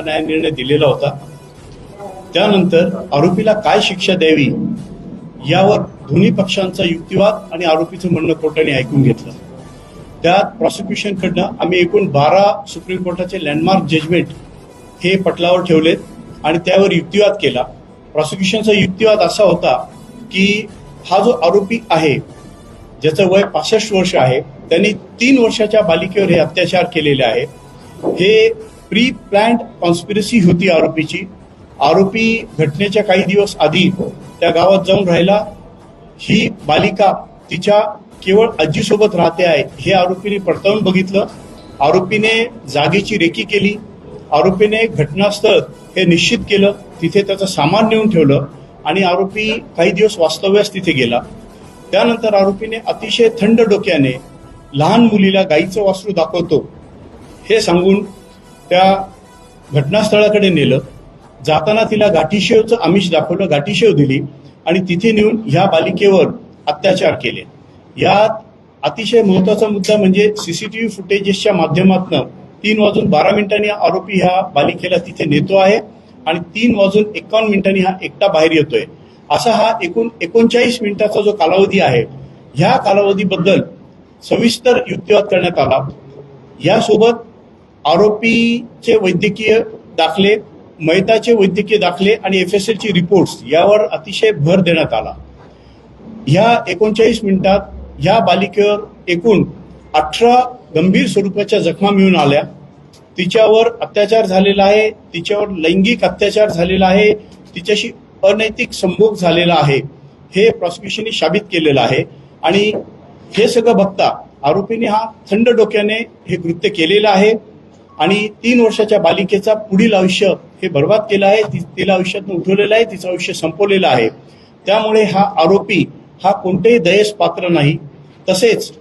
न्याय निर्णय दिलेला होता। त्यानंतर आरोपीला काय शिक्षा द्यावी यावर दोन्ही पक्षांचा युक्तिवाद आणि आरोपीचं म्हणणं कोर्टाने ऐकून घेतलं। त्यात प्रॉसिक्युशनकडनं आम्ही एकूण 12 सुप्रीम कोर्टाचे लँडमार्क जजमेंट हे पटलावर ठेवलेत आणि त्यावर युक्तिवाद केला। प्रॉसिक्युशनचा युक्तिवाद असा होता की हा जो आरोपी आहे ज्याचं वय 65 वर्ष आहे त्यांनी 3 वर्षाच्या बालिकेवर हे अत्याचार केलेले आहे। हे प्री प्लॅन्ड कॉन्स्पिरसी होती आरोपीची। आरोपी घटनेच्या काही दिवस आधी त्या गावात जाऊन राहिला। ही बालिका तिच्या केवळ आजीसोबत राहते आहे हे आरोपीने पडताळून बघितलं। आरोपीने जागेची रेकी केली। आरोपीने घटनास्थळ हे निश्चित केलं, तिथे त्याचं सामान नेऊन ठेवलं आणि आरोपी काही दिवस वास्तव्यास तिथे गेला। त्यानंतर आरोपीने अतिशय थंड डोक्याने लहान मुलीला गाईचं वासरू दाखवतो हे सांगून त्या घटनास्थळाकडे नेलं। जाताना तिला गाठीशेवचं आमिष दाखवलं, गाठीशेव दिली आणि तिथे नेऊन ह्या बालिकेवर अत्याचार केले। यात अतिशय महत्वाचा मुद्दा म्हणजे सीसीटीव्ही फुटेजेसच्या माध्यमातून 3:12 आरोपी ह्या बालिकेला तिथे नेतो आहे आणि 3:51 हा एकटा बाहेर येतोय। असा हा एकूण 39 मिनिटाचा जो कालावधी आहे ह्या कालावधीबद्दल सविस्तर युक्तिवाद करण्यात आला। यासोबत आरोपीचे वैद्यकीय दाखले, मैताचे वैद्यकीय दाखले आणि FSL ची रिपोर्ट्स यावर अतिशय भर देण्यात आला। ह्या 39 मिनिटात ह्या बालिकेवर एकूण 18 गंभीर स्वरूपाच्या जखमा मिळून आल्या। तिच्यावर अत्याचार झालेला आहे, तिच्यावर लैंगिक अत्याचार झालेला आहे, तिच्याशी अनैतिक संभोग झालेला आहे हे प्रॉसिक्युशनने साबित केलेलं आहे। आणि हे सगळं बघता आरोपीने हा थंड डोक्याने हे कृत्य केलेलं आहे आणि 3 वर्षाच्या बालिकेचा पुढील आयुष्य हे बर्बाद केलं आहे। तिला आयुष्यातून उठवलेलं आहे, तिचं आयुष्य संपवलेलं आहे। त्यामुळे हा आरोपी हा कोणतेही दयेस पात्र नाही। तसेच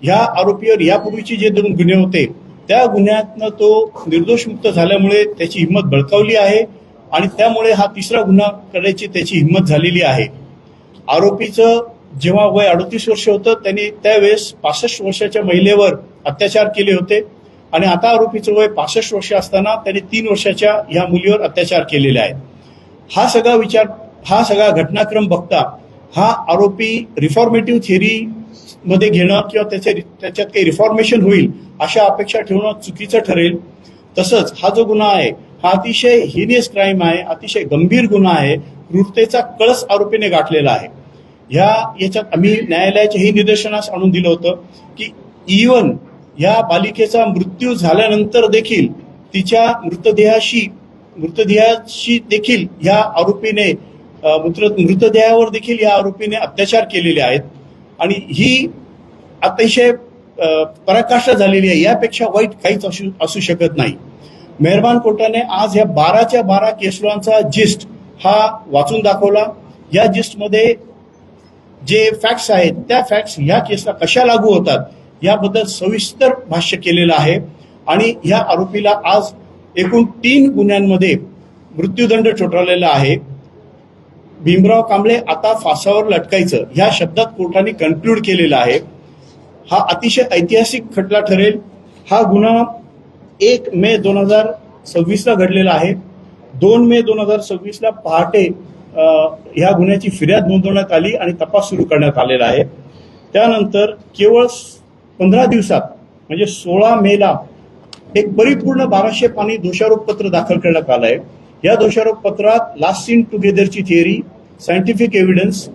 ह्या आरोपीवर यापूर्वीचे जे 2 गुन्हे होते त्या गुन्ह्यातनं तो निर्दोष मुक्त झाल्यामुळे त्याची हिंमत बळकावली आहे आणि त्यामुळे हा 3रा गुन्हा करायची त्याची हिंमत झालेली आहे। आरोपीचं जेव्हा वय 38 वर्ष होतं त्यांनी त्यावेळेस 65 वर्षाच्या महिलेवर अत्याचार केले होते आणि आता आरोपीचं वय 65 वर्ष असताना त्यांनी 3 वर्षाच्या ह्या मुलीवर अत्याचार केलेले आहे। हा सगळा घटनाक्रम बघता हा आरोपी रिफॉर्मेटिव्ह थेअरी मध्ये घेणं किंवा त्याच्यात काही रिफॉर्मेशन होईल अशा अपेक्षा ठेवणं चुकीचं ठरेल। तसंच हा जो गुन्हा आहे हा अतिशय हिनियस क्राईम आहे, अतिशय गंभीर गुन्हा आहे। क्रूरतेचा कळस आरोपीने गाठलेला आहे। याच्यात आम्ही न्यायालयाच्याही निदर्शनास आणून दिलं होतं की इव्हन या बालिकेचा मृत्यू झाल्यानंतर देखील तिच्या मृतदेहाशी देखील या आरोपीने मृतदेहावर देखील या आरोपीने अत्याचार केलेले आहेत आणि ही अतिशय पराकाष्ठा झालेली आहे। यापेक्षा वाईट काहीच असू शकत नाही। मेहरबान कोर्टाने आज या 12च्या 12 केसलांचा जिस्ट हा वाचून दाखवला। या जिस्टमध्ये जे फॅक्ट्स आहेत त्या फॅक्ट्स ह्या केसला कशा लागू होतात याबद्दल सविस्तर भाष्य केलेलं आहे आणि ह्या आरोपीला आज एकूण 3 गुन्ह्यांमध्ये मृत्यूदंड ठोठावलेला आहे। भीमराव कांबळे आता फासावर लटकायचं ह्या शब्दात कोर्टाने कन्क्लूड केलेला आहे। हा अतिशय ऐतिहासिक खटला ठरेल। हा गुन्हा 1 मे 2026 ला घडलेला आहे। 2 मे 2026 ला पहाटे ह्या गुन्ह्याची फिर्याद नोंदवण्यात आली आणि तपास सुरू करण्यात आलेला आहे। त्यानंतर केवळ 15 दिवसात म्हणजे 16 मेला एक परिपूर्ण 1200 पानी दोषारोप पत्र दाखल करण्यात आलं आहे। या दोषारोप पत्रात लास्ट सीन टुगेदरची theory, scientific evidence,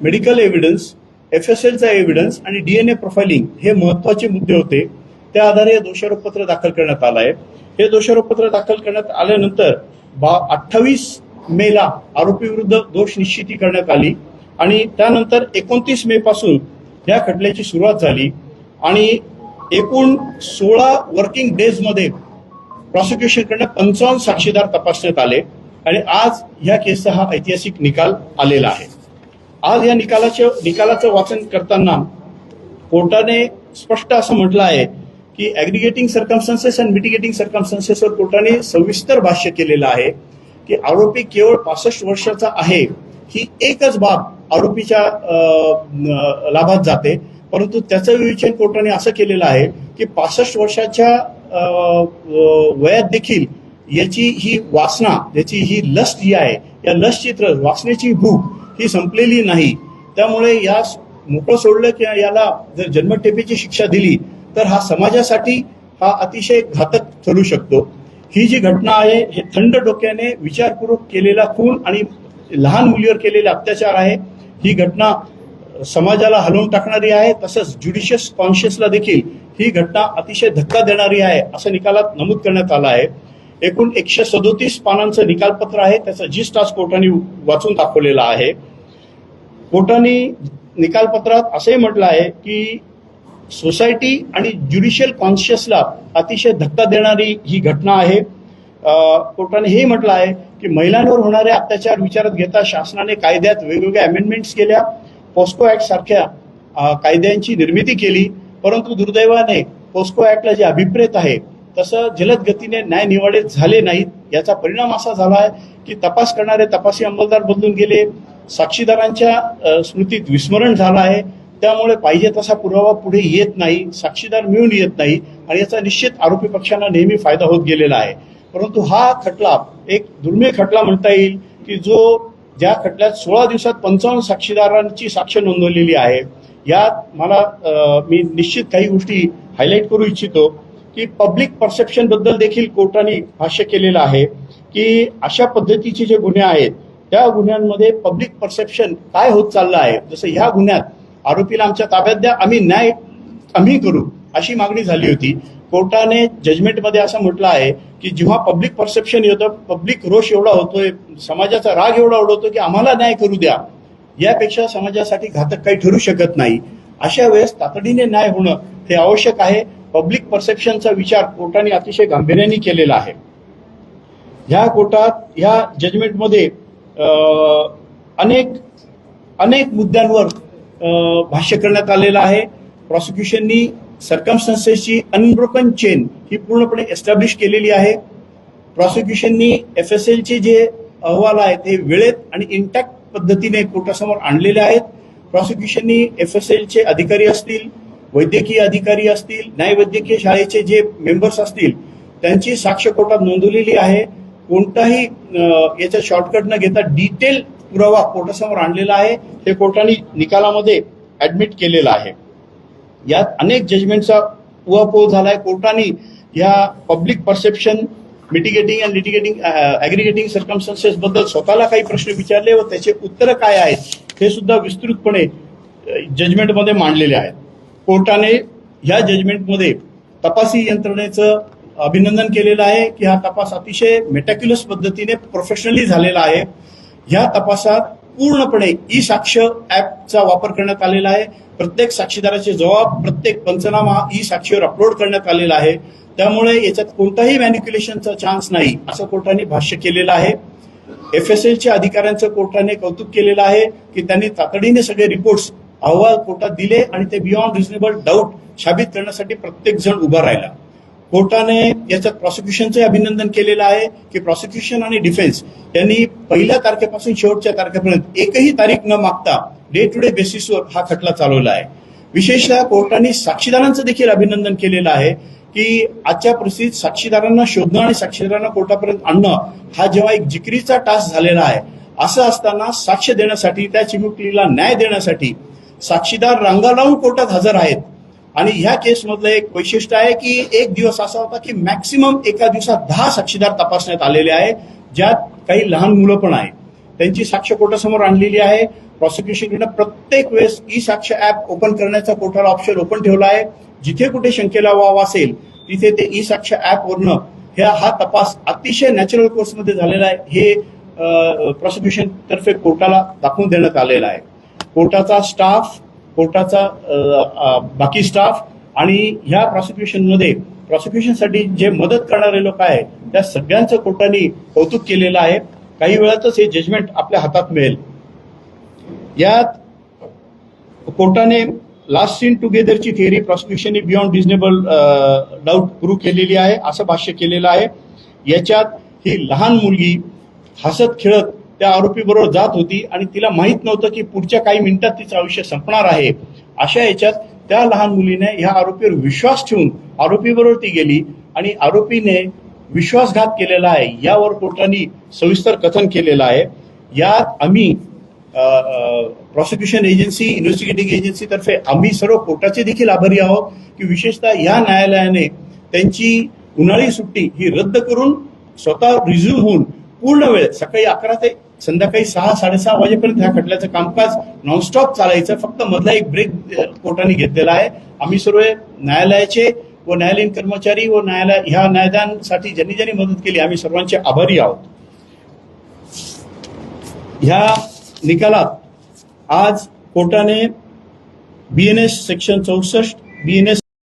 medical evidence, FSLचा एव्हिडन्स आणि DNA प्रोफाइलिंग हे महत्वाचे मुद्दे होते। त्या आधारे हे दोषारोप पत्र दाखल करण्यात आलं आहे। हे दोषारोप पत्र दाखल करण्यात आल्यानंतर 28 मेला आरोपी विरुद्ध दोष निश्चिती करण्यात आली आणि त्यानंतर 29 मे पासून या खटल्याची सुरुवात झाली आणि एकूण 16 वर्किंग डेज मध्ये प्रॉसिक्युशनकडनं 55 साक्षीदार तपासण्यात आले आणि आज ह्या केसचा हा ऐतिहासिक निकाल आलेला आहे। आज या निकालाचं वाचन करताना कोर्टाने स्पष्ट असं म्हटलं आहे की ऍग्रिगेटिंग सर्कमस्टन्सेस अँड मिटिगेटिंग सर्कमस्टन्सेसवर कोर्टाने सविस्तर भाष्य केलेलं आहे की आरोपी केवळ 65 वर्षाचा आहे ही एकच बाब आरोपीच्या लाभात जाते, परंतु त्याचं विवेचन कोर्टाने असं केलेलं आहे की 65 वर्षाच्या वयात देखील याची ही वासना, याची ही लस्ट जी आहे, या लस्टची वासनेची भूक ही संपलेली नाही. त्यामुळे या मोकळं सोडलं की याला जर जन्मठेपेची शिक्षा दिली तर हा समाजासाठी हा अतिशय घातक ठरू शकतो. ही जी घटना आहे हे थंड डोक्याने विचारपूर्वक केलेला खून आणि लहान मुलीवर केलेले अत्याचार आहे. ही घटना समाजाला हलवून टाकणारी आहे. तसंच ज्युडिशियस कॉन्शियसला देखील ही घटना अतिशय धक्का देणारी आहे असं निकालात नमूद करण्यात आलं आहे. एकूण 137 पानांचं निकालपत्र आहे. त्याचा जिस्ट आज कोर्टाने वाचून दाखवलेला आहे. कोर्टाने निकालपत्रात असंही म्हटलं आहे की सोसायटी आणि ज्युडिशियल कॉन्शियसला अतिशय धक्का देणारी ही घटना आहे. कोर्टाने हे म्हटलं आहे की महिलांवर होणारे अत्याचार विचारात घेता शासनाने कायद्यात वेगवेगळ्या अमेंडमेंट्स केल्या, पॉस्को ऍक्ट सारख्या कायद्यांची निर्मिती केली, परंतु दुर्दैवाने पॉस्को ऍक्टला जे अभिप्रेत आहे तसं जलद गतीने न्यायनिवाडे झाले नाहीत. याचा परिणाम असा झाला आहे की तपास करणारे तपासी अंमलदार बदलून गेले, साक्षीदारांच्या स्मृतीत विस्मरण झालं आहे. त्यामुळे पाहिजे तसा पुरावा पुढे येत नाही, साक्षीदार मिळून येत नाही आणि याचा निश्चित आरोपी पक्षांना नेहमी फायदा होत गेलेला आहे. परंतु हा खटला एक दुर्मिळ खटला म्हणता येईल की ज्या खटल्यात 16 दिवसात 55 साक्षीदारांची साक्ष नोंदवलेली आहे. यात मला मी निश्चित काही गोष्टी हायलाईट करू इच्छितो की पब्लिक परसेप्शन बद्दल देखील कोर्टाने भाष्य केलेलं आहे की अशा पद्धतीचे जे गुन्हे आहेत त्या गुन्ह्यांमध्ये पब्लिक परसेप्शन काय होत चाललं आहे. जसं ह्या गुन्ह्यात आरोपीला आमच्या ताब्यात द्या, आम्ही न्याय आम्ही करू अशी मागणी झाली होती. कोर्टाने जजमेंटमध्ये असं म्हटलं आहे की जेव्हा पब्लिक परसेप्शन येतं, पब्लिक रोष एवढा होतोय, समाजाचा राग एवढा उडवतो की आम्हाला न्याय करू द्या, यापेक्षा समाजासाठी घातक काही ठरू शकत नाही. अशा वेळेस तातडीने न्याय होणं हे आवश्यक आहे. पब्लिक परसेप्शनचा विचार कोर्टाने अतिशय गांभीर्याने केलेला आहे. ह्या जजमेंटमध्ये अनेक मुद्द्यांवर भाष्य करण्यात आलेलं आहे. प्रॉसिक्युशननी सर्कमस्टन्सेसची अनब्रोकन चेन ही पूर्णपणे एस्टॅब्लिश केलेली आहे. प्रॉसिक्युशननी FSLचे जे अहवाल आहेत ते वेळेत आणि इंटॅक्ट पद्धतीने कोर्टासमोर आणलेले आहेत. प्रॉसिक्युशननी FSLचे अधिकारी असतील, वैद्यकीय अधिकारी असतील, न्यायवैद्यकीय शाळेचे जे मेंबर्स असतील त्यांची साक्ष कोर्टात नोंदवलेली आहे. कोणताही याचा शॉर्टकट न घेता डिटेल पुरावा कोर्टासमोर आणलेला आहे. हे कोर्टाने निकालामध्ये ऍडमिट केलेलं आहे. यात अनेक जजमेंटचा उहापोह झालाय. कोर्टाने या public perception, mitigating and litigating aggregating circumstances बद्दल स्वतःला काही प्रश्न विचारले व त्याचे उत्तर काय आहेत हे सुद्धा विस्तृतपणे जजमेंटमध्ये मांडलेले आहेत. कोर्टाने या जजमेंटमध्ये तपासी यंत्रणेचं अभिनंदन केलेलं आहे की हा तपास अतिशय मेटॅक्युलस पद्धतीने प्रोफेशनली झालेला आहे. ह्या तपासात पूर्णपणे ई साक्ष ऍपचा वापर करण्यात आलेला आहे. प्रत्येक साक्षीदाराचे जबाब, प्रत्येक पंचनामा ई साक्षीवर अपलोड करण्यात आलेला आहे. त्यामुळे याच्यात कोणताही मॅनिप्युलेशनचा चान्स नाही असं कोर्टाने भाष्य केलेलं आहे. FSLच्या अधिकाऱ्यांचं कोर्टाने कौतुक केलेलं आहे की त्यांनी तातडीने सगळे रिपोर्ट्स, अहवाल कोर्टात दिले आणि ते बियॉन्ड रिझनेबल डाऊट साबित करण्यासाठी प्रत्येक जण उभा राहिला. कोर्टाने याच्यात प्रॉसिक्युशनचे अभिनंदन केलेलं आहे की प्रॉसिक्युशन आणि डिफेन्स यांनी पहिल्या तारखेपासून शेवटच्या तारखेपर्यंत एकही तारीख न मागता डे टू डे बेसिसवर हा खटला चालवला आहे. विशेषतः कोर्टाने साक्षीदारांचं देखील अभिनंदन केलेलं आहे की आजच्या परिस्थितीत साक्षीदारांना शोधणं आणि साक्षीदारांना कोर्टापर्यंत आणणं हा जेव्हा एक जिकिरीचा टास्क झालेला आहे, असं असताना साक्ष देण्यासाठी, त्या चिमुकलीला न्याय देण्यासाठी साक्षीदार रांगा लावून कोर्टात हजर आहेत. आणि ह्या केसमधलं एक वैशिष्ट्य आहे की एक दिवस असा होता की मॅक्सिमम एका दिवसात 10 साक्षीदार तपासण्यात आलेले आहे, ज्यात काही लहान मुलं पण आहे. त्यांची साक्ष कोर्टासमोर आणलेली आहे. प्रॉसिक्युशनकडनं प्रत्येक वेळेस ई साक्ष ऍप ओपन करण्याचा कोर्टाला ऑप्शन ओपन ठेवला आहे. जिथे कुठे शंकेला वाव असेल तिथे ते ई साक्ष ऍपवरनं हा तपास अतिशय नॅचरल कोर्समध्ये झालेला आहे हे प्रॉसिक्युशन तर्फे कोर्टाला दाखवून देण्यात आलेलं आहे. कोर्टाचा स्टाफ, कोर्टाचा बाकी स्टाफ आणि ह्या प्रॉसिक्युशनमध्ये प्रॉसिक्युशनसाठी जे मदत करणारे लोक आहेत त्या सगळ्यांचं कोर्टाने कौतुक केलेलं आहे. काही वेळातच हे जजमेंट आपल्या हातात मिळेल. यात कोर्टाने लास्ट सीन टुगेदरची थिअरी प्रॉसिक्युशनने बियॉन्ड रिझनेबल डाऊट प्रूव्ह केलेली आहे असं भाष्य केलेलं आहे. याच्यात ही लहान मुलगी हसत खेळत त्या आरोपीबरोबर जात होती आणि तिला माहित नव्हतं की पुढच्या काही मिनिटात तिचं आयुष्य संपणार आहे. अशा याच्यात त्या लहान मुलीने ह्या आरोपीवर विश्वास ठेवून आरोपीबरोबर ती गेली आणि आरोपीने विश्वासघात केलेला आहे यावर कोर्टाने सविस्तर कथन केलेलं आहे. यात आम्ही प्रॉसिक्युशन एजन्सी, इन्व्हेस्टिगेटिंग एजन्सी तर्फे आम्ही सर्व कोर्टाचे देखील आभारी आहोत की विशेषतः या न्यायालयाने त्यांची उन्हाळी सुट्टी ही रद्द करून स्वतः रिझ्यूम होऊन पूर्ण वेळ सकाळी 11 ते संध्याकाळी 6-6:30 वाजेपर्यंत ह्या खटल्याचं कामकाज नॉनस्टॉप चालायचं. फक्त मधला एक ब्रेक कोर्टाने घेतलेला आहे. आम्ही सर्व न्यायालयाचे व न्यायालयीन कर्मचारी व ह्या न्यायदानासाठी ज्यांनी ज्यांनी मदत केली आम्ही सर्वांचे आभारी आहोत. ह्या निकालात आज कोर्टाने BNS सेक्शन 64, BNS